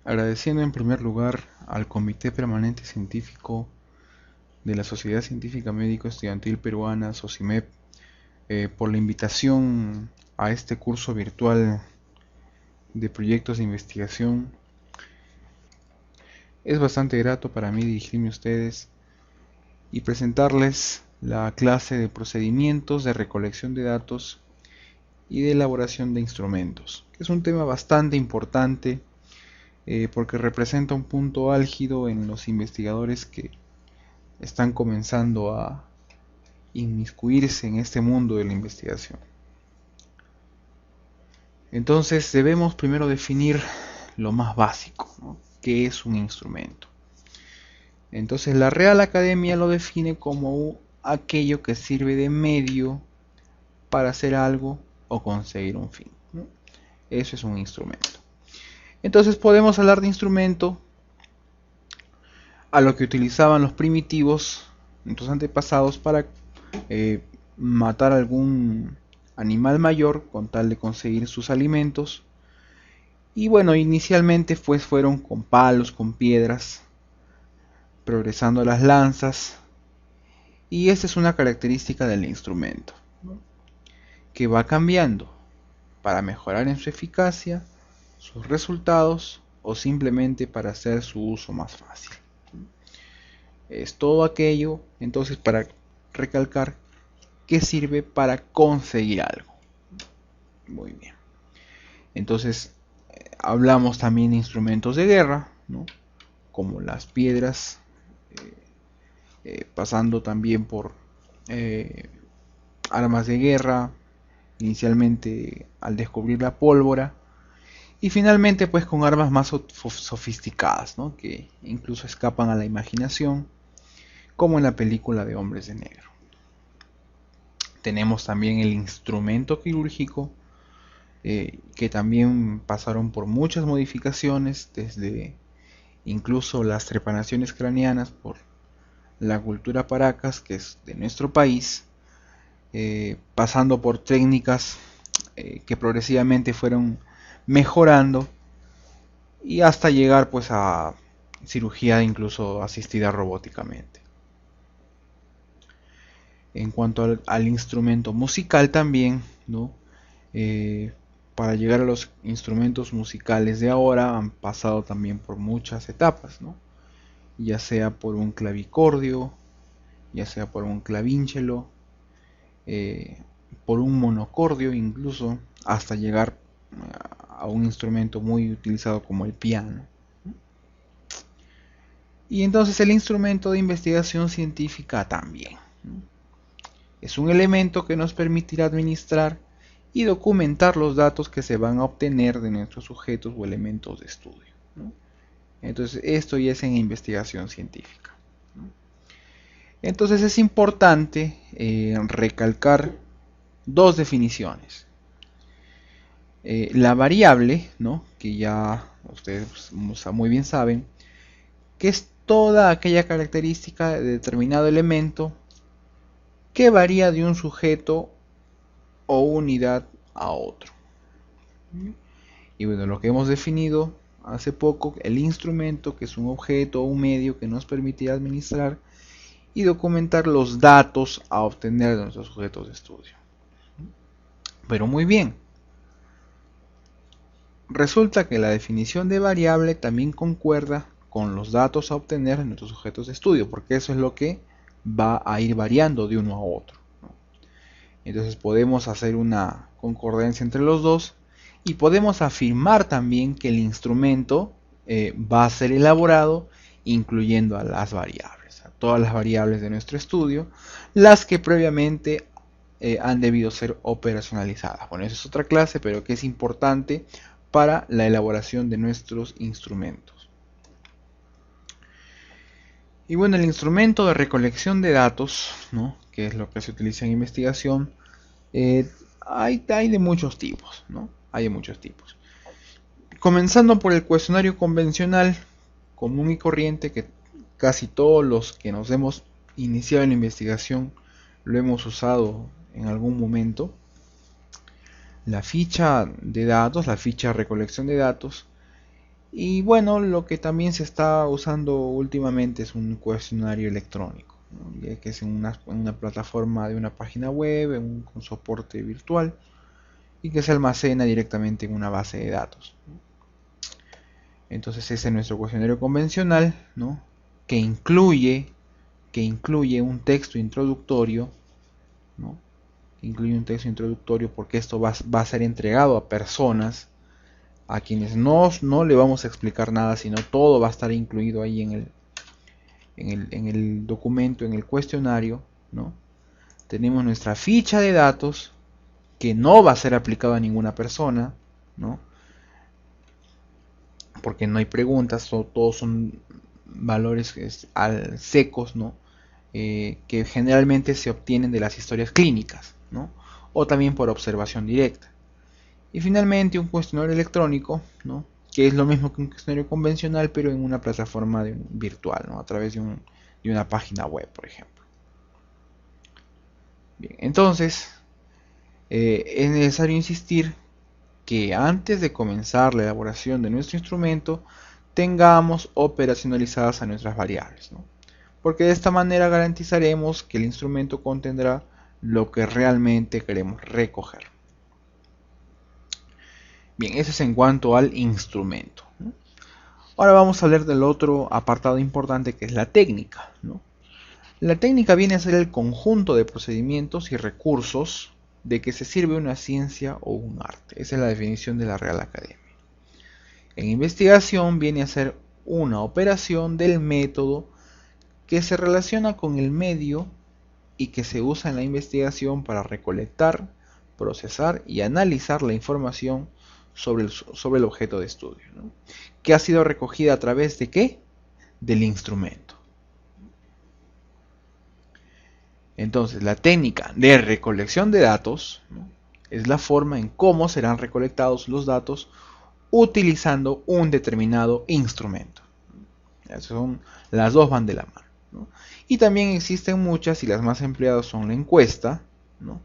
Agradeciendo en primer lugar al Comité Permanente Científico de la Sociedad Científica Médico Estudiantil Peruana, SOCIMEP, por la invitación a este curso virtual de proyectos de investigación. Es bastante grato para mí dirigirme a ustedes y presentarles la clase de procedimientos de recolección de datos y de elaboración de instrumentos, que es un tema bastante importante porque representa un punto álgido en los investigadores que están comenzando a inmiscuirse en este mundo de la investigación. Entonces debemos primero definir lo más básico, ¿no? ¿Qué es un instrumento? Entonces la Real Academia lo define como aquello que sirve de medio para hacer algo o conseguir un fin, ¿no? Eso es un instrumento. Entonces podemos hablar de instrumento a lo que utilizaban los primitivos, nuestros antepasados, para eh, matar algún animal mayor con tal de conseguir sus alimentos. Y bueno, inicialmente pues fueron con palos, con piedras, progresando las lanzas. Y esta es una característica del instrumento, ¿no? Que va cambiando para mejorar en su eficacia, sus resultados o simplemente para hacer su uso más fácil. Es todo aquello, entonces, para recalcar que sirve para conseguir algo. Muy bien. Entonces, hablamos también de instrumentos de guerra, ¿no? Como las piedras, pasando también por eh, armas de guerra, inicialmente al descubrir la pólvora, y finalmente pues con armas más sofisticadas, ¿no? Que incluso escapan a la imaginación, como en la película de Hombres de Negro. Tenemos también el instrumento quirúrgico, que también pasaron por muchas modificaciones, desde incluso las trepanaciones craneanas por la cultura Paracas, que es de nuestro país, pasando por técnicas que progresivamente fueron mejorando y hasta llegar pues a cirugía incluso asistida robóticamente. En cuanto al instrumento musical también, ¿no? Eh, para llegar a los instrumentos musicales de ahora han pasado también por muchas etapas, ¿no? Ya sea por un clavicordio, ya sea por un clavínchelo, eh, por un monocordio incluso, hasta llegar a un instrumento muy utilizado como el piano. Y entonces el instrumento de investigación científica también, ¿no? Es un elemento que nos permitirá administrar y documentar los datos que se van a obtener de nuestros sujetos o elementos de estudio, ¿no? Entonces esto ya es en investigación científica, ¿no? Entonces es importante recalcar dos definiciones. La variable, ¿no? Que ya ustedes muy bien saben, que es toda aquella característica de determinado elemento que varía de un sujeto o unidad a otro. Y bueno, lo que hemos definido hace poco, el instrumento, que es un objeto o un medio que nos permite administrar y documentar los datos a obtener de nuestros sujetos de estudio. Pero muy bien, resulta que la definición de variable también concuerda con los datos a obtener de nuestros sujetos de estudio, porque eso es lo que va a ir variando de uno a otro, ¿no? Entonces podemos hacer una concordancia entre los dos y podemos afirmar también que el instrumento va a ser elaborado incluyendo a las variables, a todas las variables de nuestro estudio, las que previamente han debido ser operacionalizadas. Bueno, esa es otra clase, pero que es importante para la elaboración de nuestros instrumentos. Y bueno, el instrumento de recolección de datos, ¿no? Que es lo que se utiliza en investigación, eh, hay de muchos tipos, ¿no? Hay de muchos tipos. Comenzando por el cuestionario convencional, común y corriente, que casi todos los que nos hemos iniciado en la investigación lo hemos usado en algún momento. La ficha de datos, la ficha de recolección de datos, Y bueno, lo que también se está usando últimamente es un cuestionario electrónico, ¿no? Ya que es en una plataforma de una página web, con soporte virtual, y que se almacena directamente en una base de datos. Entonces ese es nuestro cuestionario convencional, ¿no? que incluye, que incluye un texto introductorio, ¿no? Incluye un texto introductorio porque esto va a ser entregado a personas a quienes no le vamos a explicar nada, sino todo va a estar incluido ahí en el documento, en el cuestionario, ¿no? Tenemos nuestra ficha de datos que no va a ser aplicado a ninguna persona, ¿no? Porque no hay preguntas, todos son valores secos, ¿no? Que generalmente se obtienen de las historias clínicas, ¿no? O también por observación directa. Y finalmente un cuestionario electrónico, ¿no? Que es lo mismo que un cuestionario convencional, pero en una plataforma virtual, ¿no? A través de una página web, por ejemplo. Bien, entonces, es necesario insistir que antes de comenzar la elaboración de nuestro instrumento, tengamos operacionalizadas a nuestras variables, ¿no? Porque de esta manera garantizaremos que el instrumento contendrá lo que realmente queremos recoger. Bien, eso es en cuanto al instrumento, ¿no? Ahora vamos a hablar del otro apartado importante que es la técnica, ¿no? La técnica viene a ser el conjunto de procedimientos y recursos de que se sirve una ciencia o un arte. Esa es la definición de la Real Academia. En investigación viene a ser una operación del método que se relaciona con el medio y que se usa en la investigación para recolectar, procesar y analizar la información sobre el objeto de estudio, ¿no? Que ha sido recogida a través de ¿qué? Del instrumento. Entonces, la técnica de recolección de datos, ¿no? Es la forma en cómo serán recolectados los datos utilizando un determinado instrumento. Las dos van de la mano, ¿no? Y también existen muchas, y las más empleadas son la encuesta, ¿no?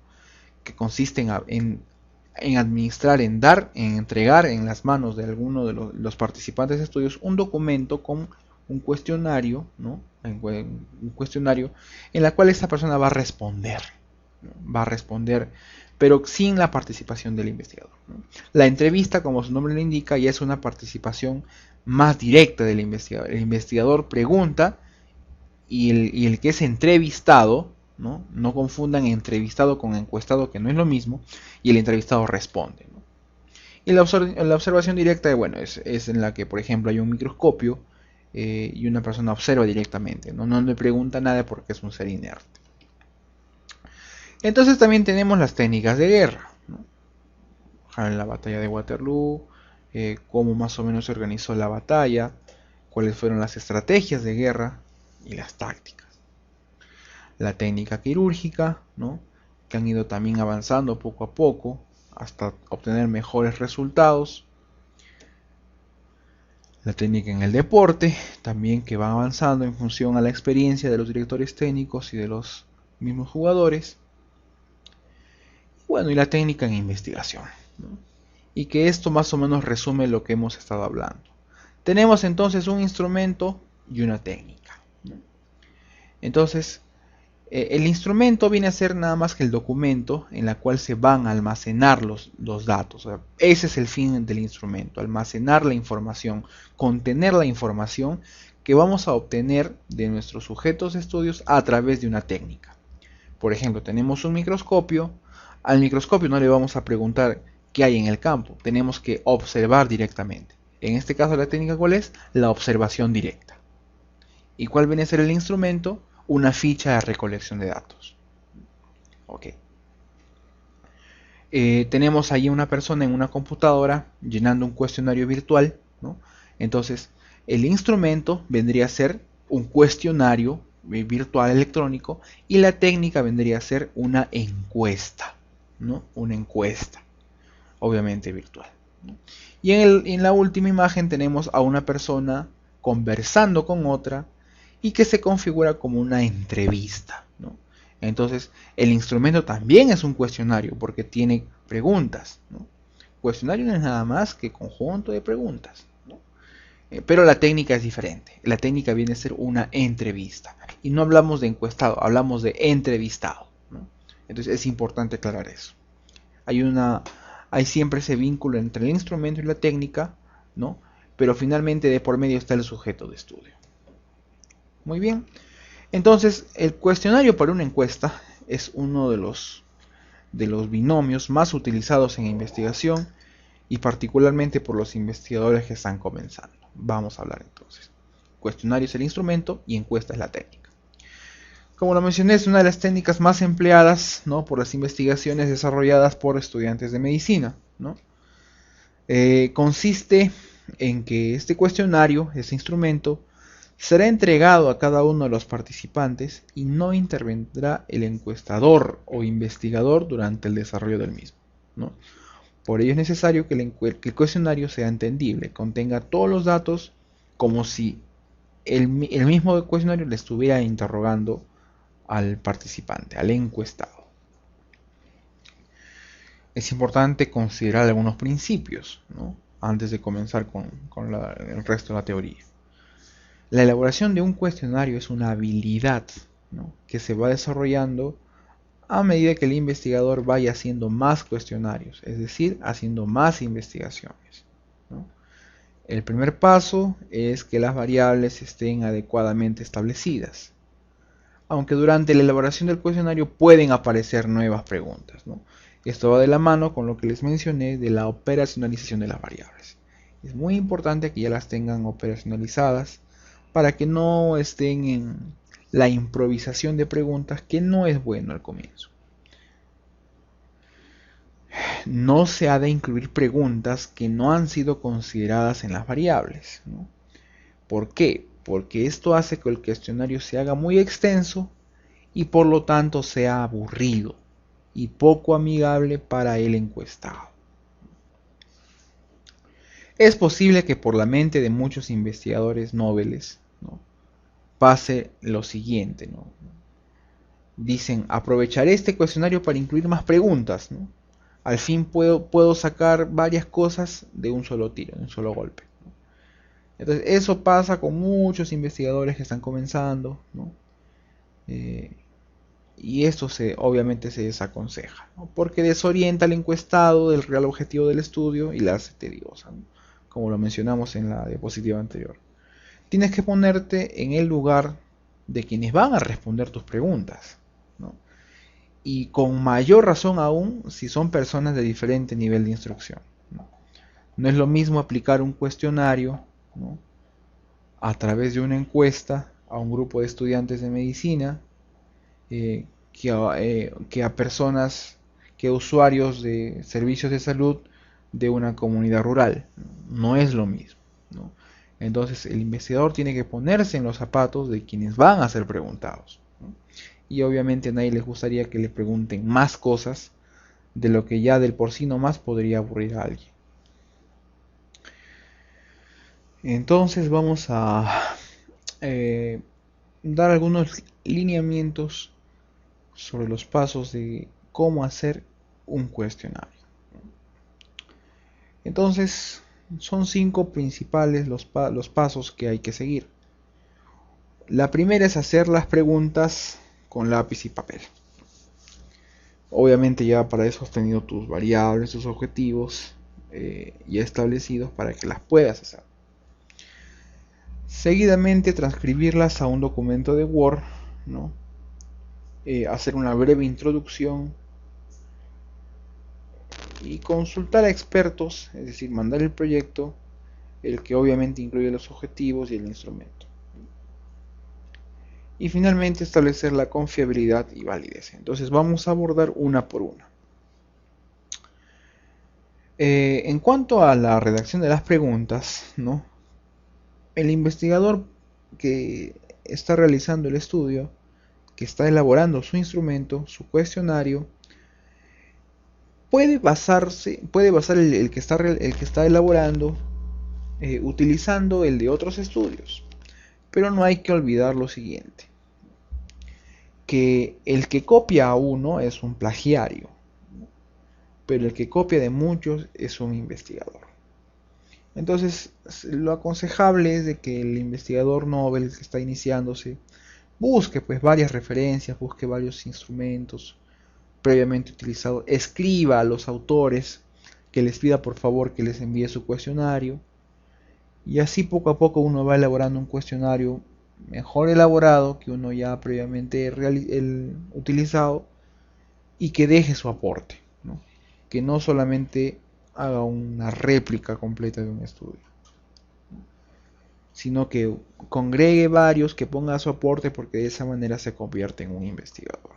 Que consiste en administrar, en dar, en entregar en las manos de alguno de los participantes de estudios un documento con un cuestionario, ¿no? Un cuestionario en la cual esta persona va a responder, ¿no? Va a responder, pero sin la participación del investigador, ¿no? La entrevista, como su nombre le indica, ya es una participación más directa del investigador. El investigador pregunta y el que es entrevistado, ¿no? No confundan entrevistado con encuestado, que no es lo mismo, y el entrevistado responde, ¿no? Y la observación directa, bueno, es en la que, por ejemplo, hay un microscopio y una persona observa directamente, ¿no? No le pregunta nada porque es un ser inerte. Entonces también tenemos las técnicas de guerra, ¿no? En la batalla de Waterloo, cómo más o menos se organizó la batalla, cuáles fueron las estrategias de guerra y las tácticas. La técnica quirúrgica, ¿no? Que han ido también avanzando poco a poco hasta obtener mejores resultados. La técnica en el deporte, también que va avanzando en función a la experiencia de los directores técnicos y de los mismos jugadores. Bueno, y la técnica en investigación, ¿no? Y que esto más o menos resume lo que hemos estado hablando. Tenemos entonces un instrumento y una técnica, ¿no? Entonces, el instrumento viene a ser nada más que el documento en la cual se van a almacenar los datos. O sea, ese es el fin del instrumento, almacenar la información, contener la información que vamos a obtener de nuestros sujetos de estudios a través de una técnica. Por ejemplo, tenemos un microscopio. Al microscopio no le vamos a preguntar qué hay en el campo, tenemos que observar directamente. En este caso, la técnica, ¿cuál es? La observación directa. ¿Y cuál viene a ser el instrumento? Una ficha de recolección de datos. Ok. Tenemos ahí una persona en una computadora llenando un cuestionario virtual, ¿no? Entonces, el instrumento vendría a ser un cuestionario virtual electrónico y la técnica vendría a ser una encuesta, ¿no? Una encuesta, obviamente virtual, ¿no? Y en la última imagen tenemos a una persona conversando con otra y que se configura como una entrevista, ¿no? Entonces, el instrumento también es un cuestionario porque tiene preguntas, ¿no? Cuestionario no es nada más que conjunto de preguntas, ¿no? Pero la técnica es diferente. La técnica viene a ser una entrevista. Y no hablamos de encuestado, hablamos de entrevistado, ¿no? Entonces es importante aclarar eso. Hay siempre ese vínculo entre el instrumento y la técnica, ¿no? Pero finalmente de por medio está el sujeto de estudio. Muy bien. Entonces, el cuestionario para una encuesta es uno de los binomios más utilizados en investigación y particularmente por los investigadores que están comenzando. Vamos a hablar entonces. Cuestionario es el instrumento y encuesta es la técnica. Como lo mencioné, es una de las técnicas más empleadas, ¿no?, por las investigaciones desarrolladas por estudiantes de medicina, ¿no? Consiste en que este cuestionario, este instrumento, será entregado a cada uno de los participantes y no intervendrá el encuestador o investigador durante el desarrollo del mismo, ¿no? Por ello es necesario que el cuestionario sea entendible, contenga todos los datos como si el mismo cuestionario le estuviera interrogando al participante, al encuestado. Es importante considerar algunos principios, ¿no?, antes de comenzar con el resto de la teoría. La elaboración de un cuestionario es una habilidad, ¿no?, que se va desarrollando a medida que el investigador vaya haciendo más cuestionarios, es decir, haciendo más investigaciones, ¿no? El primer paso es que las variables estén adecuadamente establecidas, aunque durante la elaboración del cuestionario pueden aparecer nuevas preguntas, ¿no? Esto va de la mano con lo que les mencioné de la operacionalización de las variables. Es muy importante que ya las tengan operacionalizadas para que no estén en la improvisación de preguntas, que no es bueno al comienzo. No se ha de incluir preguntas que no han sido consideradas en las variables, ¿no? ¿Por qué? Porque esto hace que el cuestionario se haga muy extenso y por lo tanto sea aburrido y poco amigable para el encuestado. Es posible que por la mente de muchos investigadores noveles, ¿no?, pase lo siguiente, ¿no? Dicen, aprovecharé este cuestionario para incluir más preguntas, ¿no? Al fin puedo sacar varias cosas de un solo tiro, de un solo golpe, ¿no? Entonces eso pasa con muchos investigadores que están comenzando, ¿no? Y esto obviamente se desaconseja, ¿no?, porque desorienta al encuestado del real objetivo del estudio y la hace tediosa, ¿no?, como lo mencionamos en la diapositiva anterior. Tienes que ponerte en el lugar de quienes van a responder tus preguntas, ¿no?, y con mayor razón aún si son personas de diferente nivel de instrucción, ¿no? No es lo mismo aplicar un cuestionario, ¿no?, a través de una encuesta a un grupo de estudiantes de medicina que a personas, que a usuarios de servicios de salud de una comunidad rural. No es lo mismo, ¿no? Entonces el investigador tiene que ponerse en los zapatos de quienes van a ser preguntados, ¿no? Y obviamente a nadie les gustaría que le pregunten más cosas de lo que ya del por sí nomás podría aburrir a alguien. Entonces vamos a dar algunos lineamientos sobre los pasos de cómo hacer un cuestionario. Entonces, son 5 principales los pasos que hay que seguir. La primera es hacer las preguntas con lápiz y papel. Obviamente ya para eso has tenido tus variables, tus objetivos ya establecidos para que las puedas hacer. Seguidamente transcribirlas a un documento de Word, ¿no? Hacer una breve introducción y consultar a expertos, es decir, mandar el proyecto, el que obviamente incluye los objetivos y el instrumento. Y finalmente establecer la confiabilidad y validez. Entonces vamos a abordar una por una. En cuanto a la redacción de las preguntas, ¿no?, el investigador que está realizando el estudio, que está elaborando su instrumento, su cuestionario, puede basar el que está elaborando utilizando el de otros estudios. Pero no hay que olvidar lo siguiente, que el que copia a uno es un plagiario, pero el que copia de muchos es un investigador. Entonces, lo aconsejable es de que el investigador novel que está iniciándose busque pues varias referencias, busque varios instrumentos previamente utilizados, escriba a los autores, que les pida por favor que les envíe su cuestionario, y así poco a poco uno va elaborando un cuestionario mejor elaborado que uno ya previamente utilizado, y que deje su aporte, ¿no? Que no solamente haga una réplica completa de un estudio, sino que congregue varios, que ponga su aporte, porque de esa manera se convierte en un investigador.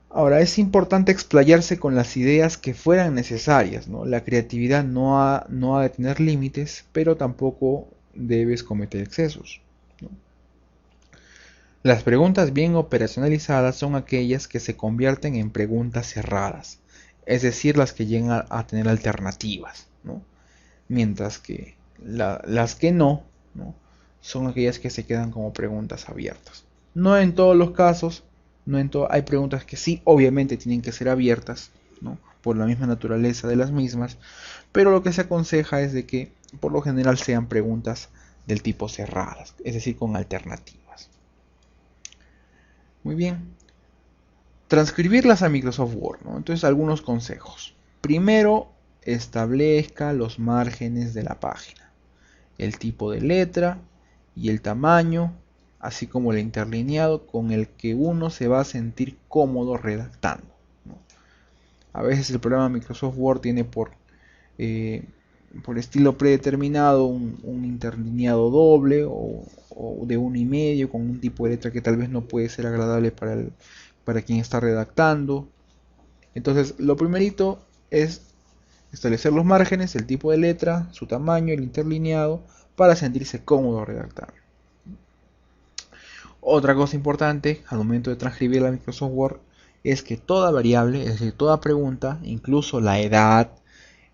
Ahora, es importante explayarse con las ideas que fueran necesarias, ¿no? La creatividad no ha de tener límites, pero tampoco debes cometer excesos, ¿no? Las preguntas bien operacionalizadas son aquellas que se convierten en preguntas cerradas, es decir, las que llegan a tener alternativas, ¿no? Mientras que las que no, son aquellas que se quedan como preguntas abiertas. No en todos los casos, hay preguntas que sí, obviamente tienen que ser abiertas, ¿no? Por la misma naturaleza de las mismas, pero lo que se aconseja es de que por lo general sean preguntas del tipo cerradas, es decir, con alternativas. Muy bien. Transcribirlas a Microsoft Word, ¿no? Entonces, algunos consejos. Primero, establezca los márgenes de la página, el tipo de letra y el tamaño, así como el interlineado con el que uno se va a sentir cómodo redactando, ¿no? A veces el programa Microsoft Word tiene eh, por estilo predeterminado un interlineado doble, o de 1,5 con un tipo de letra que tal vez no puede ser agradable para quien está redactando. Entonces, lo primerito es establecer los márgenes, el tipo de letra, su tamaño, el interlineado, para sentirse cómodo redactando. Otra cosa importante al momento de transcribir la Microsoft Word es que toda variable, es decir, toda pregunta, incluso la edad,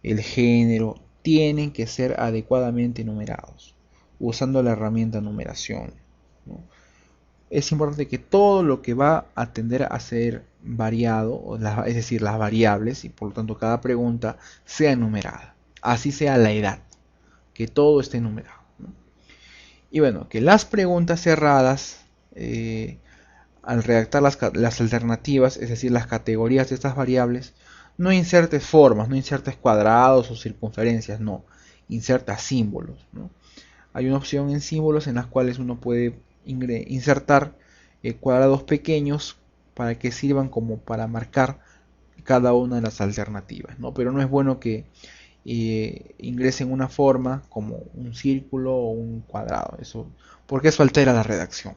el género, tienen que ser adecuadamente numerados, usando la herramienta numeración, ¿no? Es importante que todo lo que va a tender a ser variado, es decir, las variables, y por lo tanto cada pregunta sea numerada. Así sea la edad, que todo esté numerado, ¿no? Y bueno, que las preguntas cerradas, al redactar las alternativas, es decir, las categorías de estas variables, no insertes formas, no insertes cuadrados o circunferencias, no, inserta símbolos, ¿no? Hay una opción en símbolos en las cuales uno puede insertar cuadrados pequeños para que sirvan como para marcar cada una de las alternativas, ¿no? Pero no es bueno que ingresen una forma como un círculo o un cuadrado, porque eso altera la redacción.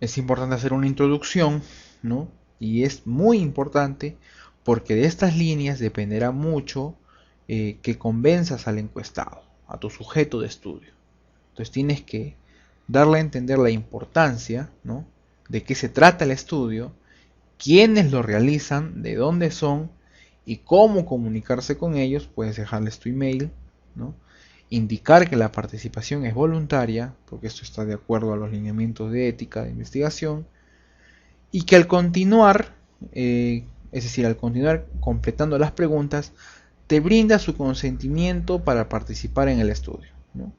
Es importante hacer una introducción, ¿no? Y es muy importante porque de estas líneas dependerá mucho que convenzas al encuestado, a tu sujeto de estudio. Entonces tienes que darle a entender la importancia, ¿no? De qué se trata el estudio, quiénes lo realizan, de dónde son y cómo comunicarse con ellos. Puedes dejarles tu email, ¿no? Indicar que la participación es voluntaria, porque esto está de acuerdo a los lineamientos de ética de investigación, y que al continuar, es decir, al continuar completando las preguntas, te brinda su consentimiento para participar en el estudio, ¿no?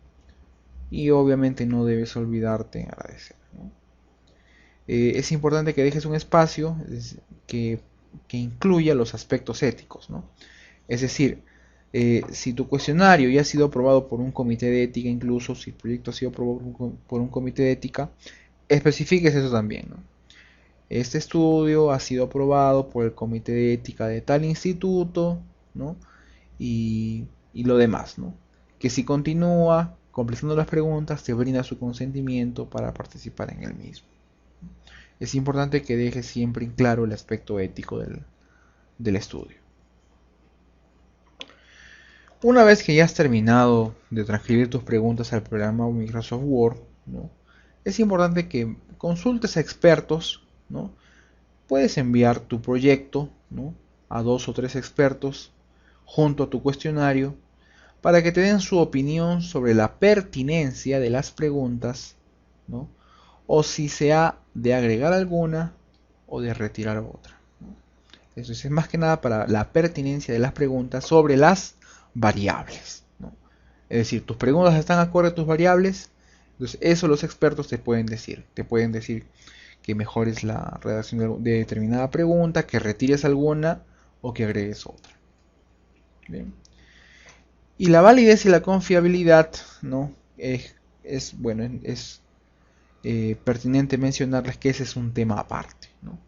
Y obviamente no debes olvidarte en agradecer, ¿no? Es importante que dejes un espacio que, que incluya los aspectos éticos, ¿no? Es decir, si tu cuestionario ya ha sido aprobado por un comité de ética, incluso si el proyecto ha sido aprobado por un comité de ética, especifiques eso también, ¿no? Este estudio ha sido aprobado por el comité de ética de tal instituto, ¿no? Y lo demás, ¿no? Que si continúa completando las preguntas, te brinda su consentimiento para participar en el mismo. Es importante que dejes siempre en claro el aspecto ético del estudio. Una vez que ya has terminado de transcribir tus preguntas al programa Microsoft Word, ¿no? Es importante que consultes a expertos, ¿no? Puedes enviar tu proyecto, ¿no? A 2 o 3 expertos junto a tu cuestionario para que te den su opinión sobre la pertinencia de las preguntas, ¿no? O si se ha de agregar alguna o de retirar otra, ¿no? Eso es más que nada para la pertinencia de las preguntas sobre las variables, ¿no? Es decir, tus preguntas están acorde a tus variables, entonces eso los expertos te pueden decir. Te pueden decir que mejores la redacción de determinada pregunta, que retires alguna o que agregues otra. Bien. Y la validez y la confiabilidad, ¿no? Bueno, es pertinente mencionarles que ese es un tema aparte, ¿no?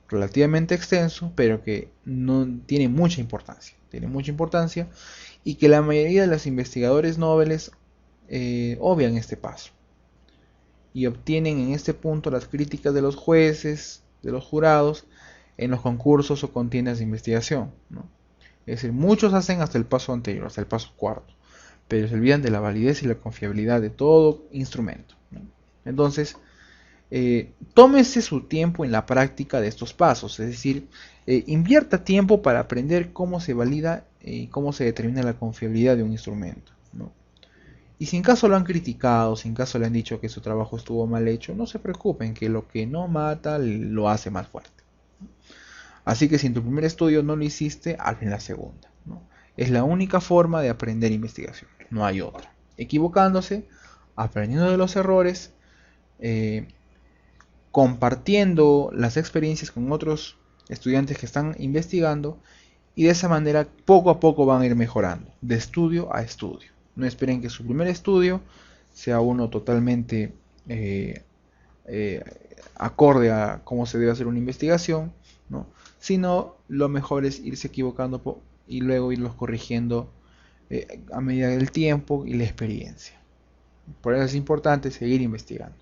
Relativamente extenso, pero que no tiene mucha importancia. Tiene mucha importancia y que la mayoría de los investigadores nobles obvian este paso y obtienen en este punto las críticas de los jueces, de los jurados, en los concursos o contiendas de investigación, ¿no? Es decir, muchos hacen hasta el paso anterior, hasta el paso cuarto, pero se olvidan de la validez y la confiabilidad de todo instrumento, ¿no? Entonces, tómese su tiempo en la práctica de estos pasos, es decir, invierta tiempo para aprender cómo se valida y cómo se determina la confiabilidad de un instrumento, ¿no? Y si en caso lo han criticado, si en caso le han dicho que su trabajo estuvo mal hecho, no se preocupen, que lo que no mata lo hace más fuerte. Así que si en tu primer estudio no lo hiciste, hazlo en la segunda, ¿no? Es la única forma de aprender investigación, no hay otra. Equivocándose, aprendiendo de los errores, eh, compartiendo las experiencias con otros estudiantes que están investigando y de esa manera poco a poco van a ir mejorando, de estudio a estudio. No esperen que su primer estudio sea uno totalmente eh, acorde a cómo se debe hacer una investigación, ¿no? Sino lo mejor es irse equivocando y luego irlos corrigiendo a medida del tiempo y la experiencia. Por eso es importante seguir investigando.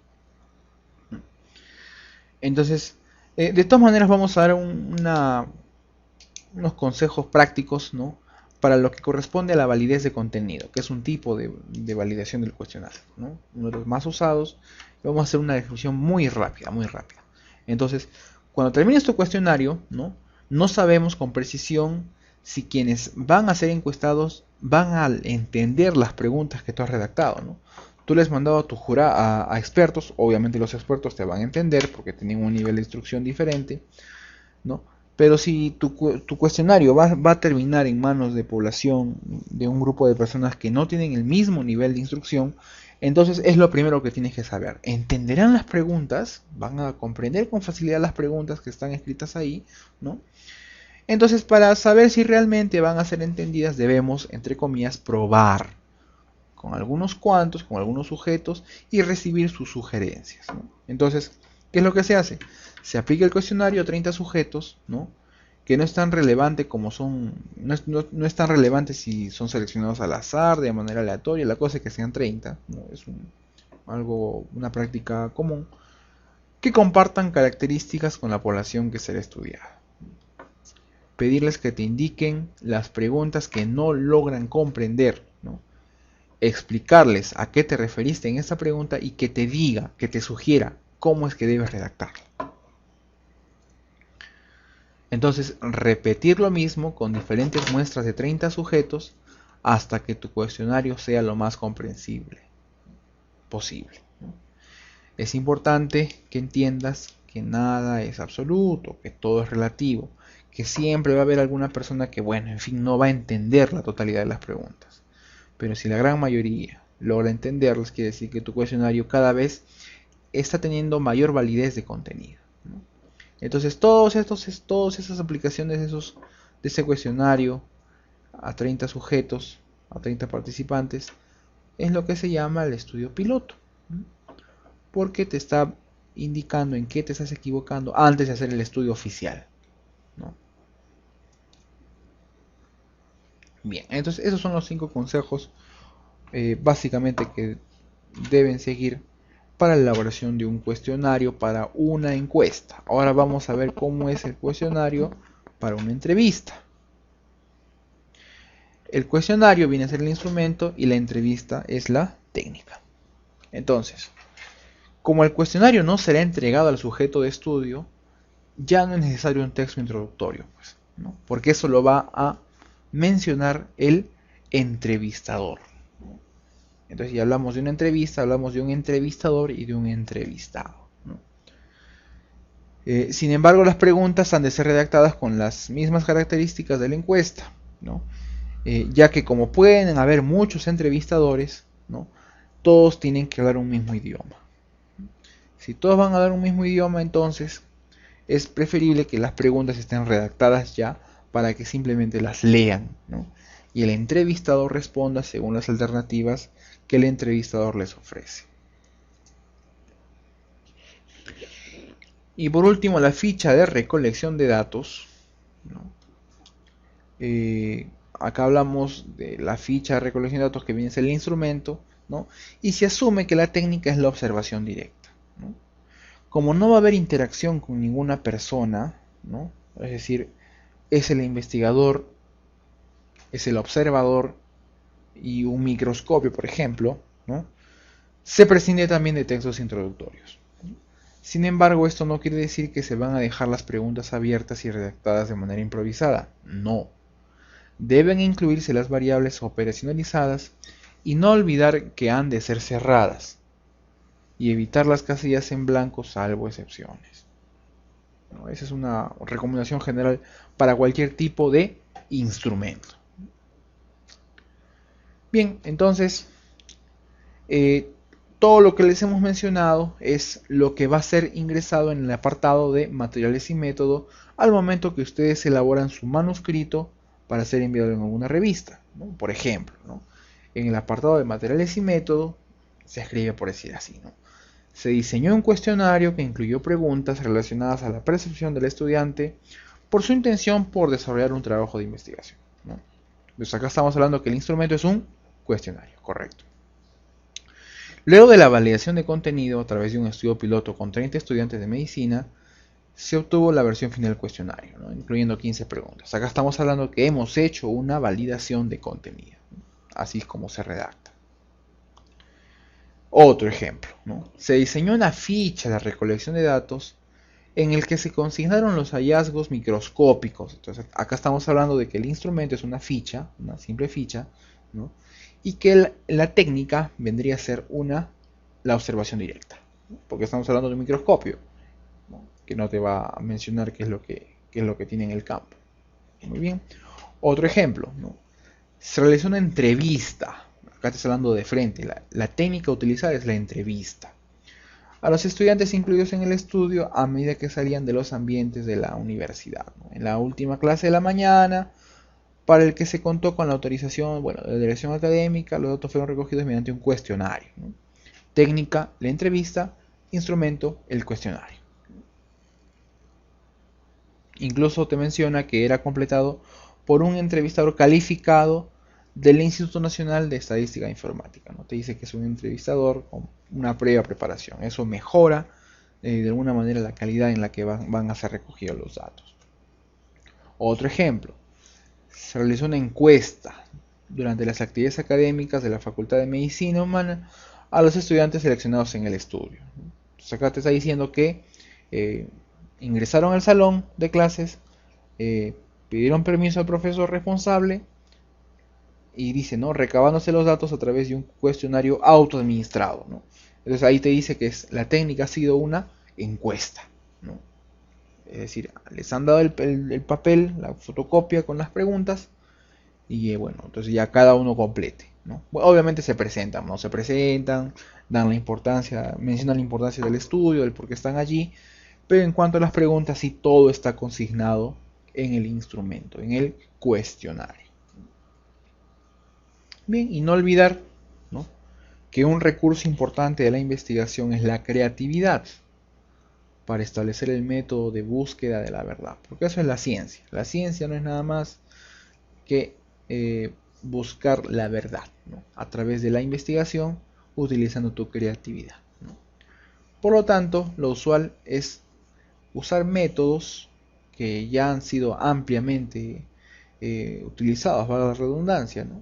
Entonces, de todas maneras vamos a dar unos consejos prácticos, ¿no? Para lo que corresponde a la validez de contenido, que es un tipo de validación del cuestionario, ¿no? Uno de los más usados. Vamos a hacer una descripción muy rápida, muy rápida. Entonces, cuando termines tu cuestionario, ¿no? No sabemos con precisión si quienes van a ser encuestados van a entender las preguntas que tú has redactado, ¿no? Tú les has mandado a tu a expertos, obviamente los expertos te van a entender porque tienen un nivel de instrucción diferente, ¿no? Pero si tu cuestionario va a terminar en manos de población, de un grupo de personas que no tienen el mismo nivel de instrucción, entonces es lo primero que tienes que saber. ¿Entenderán las preguntas? ¿Van a comprender con facilidad las preguntas que están escritas ahí? ¿No? Entonces, para saber si realmente van a ser entendidas, debemos, entre comillas, probar con algunos cuantos, con algunos sujetos y recibir sus sugerencias, ¿no? Entonces, ¿qué es lo que se hace? Se aplica el cuestionario a 30 sujetos, ¿no? Que no es tan relevante como son, no es tan relevante si son seleccionados al azar, de manera aleatoria, la cosa es que sean 30, ¿no? Es una práctica común, que compartan características con la población que será estudiada. Pedirles que te indiquen las preguntas que no logran comprender, ¿no? Explicarles a qué te referiste en esta pregunta y que te diga, que te sugiera cómo es que debes redactarla. Entonces, repetir lo mismo con diferentes muestras de 30 sujetos hasta que tu cuestionario sea lo más comprensible posible, ¿no? Es importante que entiendas que nada es absoluto, que todo es relativo, que siempre va a haber alguna persona que, bueno, en fin, no va a entender la totalidad de las preguntas. Pero si la gran mayoría logra entenderlas, quiere decir que tu cuestionario cada vez está teniendo mayor validez de contenido, ¿no? Entonces, todas esas aplicaciones de ese cuestionario a 30 sujetos, a 30 participantes, es lo que se llama el estudio piloto, ¿no? Porque te está indicando en qué te estás equivocando antes de hacer el estudio oficial, ¿no? Bien, entonces esos son los 5 consejos básicamente que deben seguir para la elaboración de un cuestionario para una encuesta. Ahora vamos a ver cómo es el cuestionario para una entrevista. El cuestionario viene a ser el instrumento y la entrevista es la técnica. Entonces, como el cuestionario no será entregado al sujeto de estudio, ya no es necesario un texto introductorio, pues, ¿no? Porque eso lo va a mencionar el entrevistador. Entonces, si hablamos de una entrevista, hablamos de un entrevistador y de un entrevistado, ¿no? Sin embargo, las preguntas han de ser redactadas con las mismas características de la encuesta, ¿no? Ya que como pueden haber muchos entrevistadores, ¿no? Todos tienen que hablar un mismo idioma. Si todos van a hablar un mismo idioma, entonces es preferible que las preguntas estén redactadas ya para que simplemente las lean, ¿no? Y el entrevistador responda según las alternativas que el entrevistador les ofrece. Y por último, la ficha de recolección de datos, ¿no? Acá hablamos de la ficha de recolección de datos que viene a ser el instrumento, ¿no? Y se asume que la técnica es la observación directa, ¿no? Como no va a haber interacción con ninguna persona, ¿no? Es decir, es el investigador, es el observador y un microscopio, por ejemplo, ¿no? Se prescinde también de textos introductorios. Sin embargo, esto no quiere decir que se van a dejar las preguntas abiertas y redactadas de manera improvisada. No. Deben incluirse las variables operacionalizadas y no olvidar que han de ser cerradas y evitar las casillas en blanco salvo excepciones. ¿No? Esa es una recomendación general para cualquier tipo de instrumento. Bien, entonces, todo lo que les hemos mencionado es lo que va a ser ingresado en el apartado de materiales y método al momento que ustedes elaboran su manuscrito para ser enviado en alguna revista, ¿no? Por ejemplo, ¿no? En el apartado de materiales y método se escribe por decir así, ¿no? Se diseñó un cuestionario que incluyó preguntas relacionadas a la percepción del estudiante por su intención por desarrollar un trabajo de investigación, ¿no? Entonces acá estamos hablando que el instrumento es un cuestionario, correcto. Luego de la validación de contenido a través de un estudio piloto con 30 estudiantes de medicina, se obtuvo la versión final del cuestionario, ¿no? Incluyendo 15 preguntas. Acá estamos hablando que hemos hecho una validación de contenido, ¿no? Así es como se redacta. Otro ejemplo, ¿no? Se diseñó una ficha de recolección de datos en el que se consignaron los hallazgos microscópicos. Entonces, acá estamos hablando de que el instrumento es una ficha, una simple ficha, ¿no? Y que la técnica vendría a ser la observación directa, ¿no? Porque estamos hablando de un microscopio, ¿no? Que no te va a mencionar qué es lo que tiene en el campo. Muy bien. Otro ejemplo, ¿no? Se realizó una entrevista. Acá estás hablando de frente. La técnica a utilizar es la entrevista a los estudiantes incluidos en el estudio a medida que salían de los ambientes de la universidad, ¿no? En la última clase de la mañana, para el que se contó con la autorización, bueno, de la dirección académica, los datos fueron recogidos mediante un cuestionario, ¿no? Técnica, la entrevista; instrumento, el cuestionario. Incluso te menciona que era completado por un entrevistador calificado del Instituto Nacional de Estadística e Informática, ¿no? Te dice que es un entrevistador con una previa preparación. Eso mejora de alguna manera la calidad en la que van a ser recogidos los datos. Otro ejemplo, se realizó una encuesta durante las actividades académicas de la Facultad de Medicina Humana a los estudiantes seleccionados en el estudio. Entonces acá te está diciendo que ingresaron al salón de clases, pidieron permiso al profesor responsable y dice, ¿no? Recabándose los datos a través de un cuestionario autoadministrado, ¿no? Entonces ahí te dice que la técnica ha sido una encuesta, ¿no? Es decir, les han dado el papel, la fotocopia con las preguntas y bueno, entonces ya cada uno complete, ¿no? Bueno, obviamente se presentan, ¿no? Se presentan, dan la importancia, mencionan la importancia del estudio, del por qué están allí, pero en cuanto a las preguntas, sí, todo está consignado en el instrumento, en el cuestionario. Bien, y no olvidar, ¿no?, que un recurso importante de la investigación es la creatividad para establecer el método de búsqueda de la verdad, porque eso es la ciencia. La ciencia no es nada más que buscar la verdad, ¿no?, a través de la investigación utilizando tu creatividad, ¿no? Por lo tanto, lo usual es usar métodos que ya han sido ampliamente utilizados, valga la redundancia, ¿no?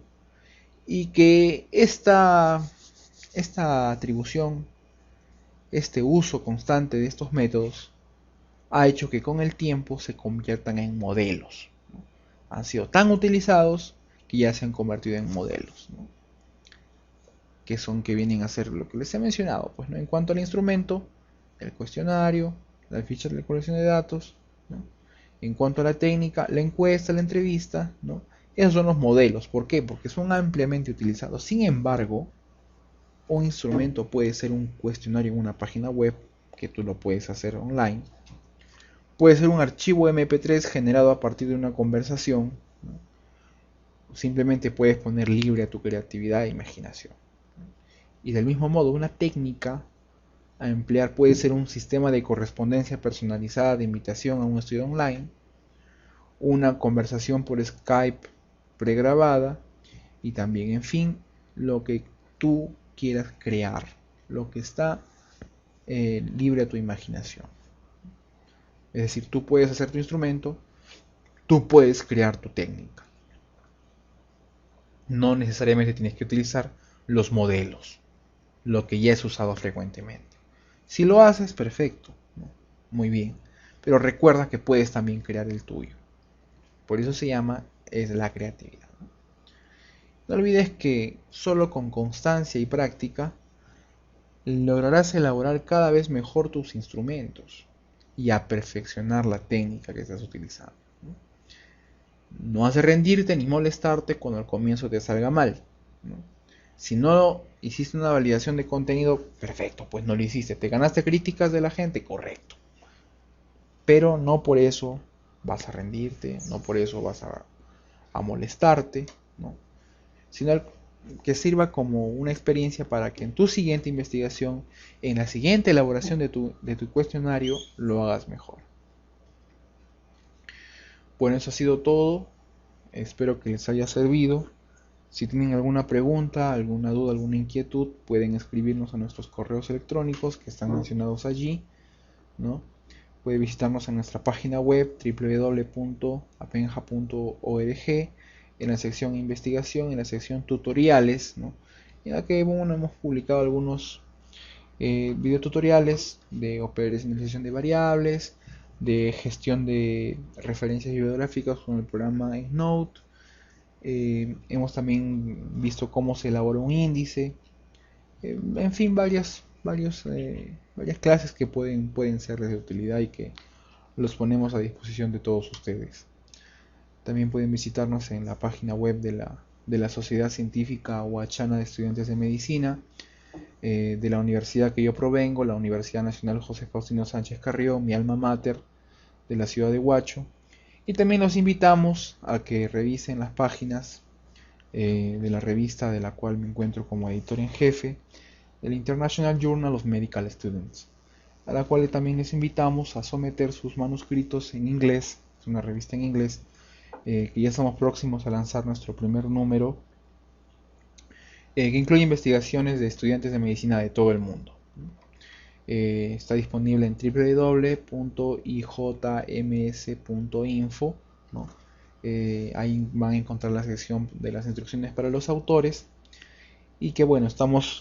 Y que esta atribución, este uso constante de estos métodos, ha hecho que con el tiempo se conviertan en modelos, ¿no? Han sido tan utilizados que ya se han convertido en modelos, ¿no?, que vienen a ser lo que les he mencionado, pues, ¿no? En cuanto al instrumento, el cuestionario, la ficha de colección de datos, ¿no? En cuanto a la técnica, la encuesta, la entrevista, ¿no? Esos son los modelos. ¿Por qué? Porque son ampliamente utilizados. Sin embargo, un instrumento puede ser un cuestionario en una página web, que tú lo puedes hacer online. Puede ser un archivo MP3 generado a partir de una conversación, ¿no? Simplemente puedes poner libre a tu creatividad e imaginación. Y del mismo modo, una técnica a emplear puede ser un sistema de correspondencia personalizada de invitación a un estudio online, una conversación por Skype pregrabada y también, en fin, lo que tú quieras crear, lo que está libre a tu imaginación. Es decir, tú puedes hacer tu instrumento, tú puedes crear tu técnica. No necesariamente tienes que utilizar los modelos, lo que ya es usado frecuentemente. Si lo haces, perfecto, ¿no? Muy bien. Pero recuerda que puedes también crear el tuyo. Por eso se llama es la creatividad. No olvides que solo con constancia y práctica lograrás elaborar cada vez mejor tus instrumentos y a perfeccionar la técnica que estás utilizando. No has de rendirte ni molestarte cuando al comienzo te salga mal, ¿no? Si no hiciste una validación de contenido, perfecto, pues no lo hiciste. ¿Te ganaste críticas de la gente? Correcto. Pero no por eso vas a rendirte, no por eso vas a molestarte, ¿no? Sino que sirva como una experiencia para que en tu siguiente investigación, en la siguiente elaboración de tu cuestionario, lo hagas mejor. Bueno, eso ha sido todo. Espero que les haya servido. Si tienen alguna pregunta, alguna duda, alguna inquietud, pueden escribirnos a nuestros correos electrónicos que están mencionados allí, ¿no? Puede visitarnos en nuestra página web www.apenja.org, en la sección investigación, en la sección tutoriales, ¿no? En la que hemos publicado algunos videotutoriales de operacionalización de variables, de gestión de referencias bibliográficas con el programa EndNote. Hemos también visto cómo se elabora un índice, en fin, varias clases que pueden serles de utilidad y que los ponemos a disposición de todos ustedes. También pueden visitarnos en la página web de la Sociedad Científica Huachana de Estudiantes de Medicina, de la universidad que yo provengo, la Universidad Nacional José Faustino Sánchez Carrió, mi alma mater, de la ciudad de Huacho. Y también los invitamos a que revisen las páginas de la revista de la cual me encuentro como editor en jefe, el International Journal of Medical Students, a la cual también les invitamos a someter sus manuscritos en inglés. Es una revista en inglés que ya estamos próximos a lanzar nuestro primer número, que incluye investigaciones de estudiantes de medicina de todo el mundo. Está disponible en www.ijms.info, ¿no? Ahí van a encontrar la sección de las instrucciones para los autores. Y que bueno,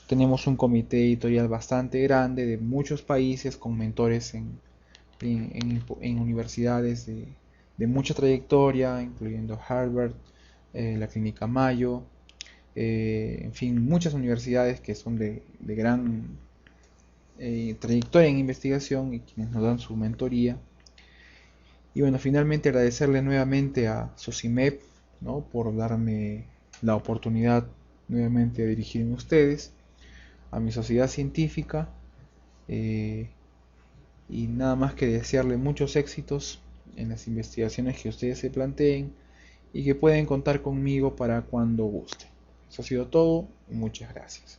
tenemos un comité editorial bastante grande de muchos países con mentores en universidades de mucha trayectoria, incluyendo Harvard, la Clínica Mayo, en fin, muchas universidades que son de gran trayectoria en investigación y quienes nos dan su mentoría. Y bueno, finalmente agradecerle nuevamente a SOCIMEP, ¿no?, por darme la oportunidad nuevamente de dirigirme a ustedes, a mi sociedad científica, y nada más que desearle muchos éxitos en las investigaciones que ustedes se planteen y que pueden contar conmigo para cuando guste. Eso ha sido todo y muchas gracias.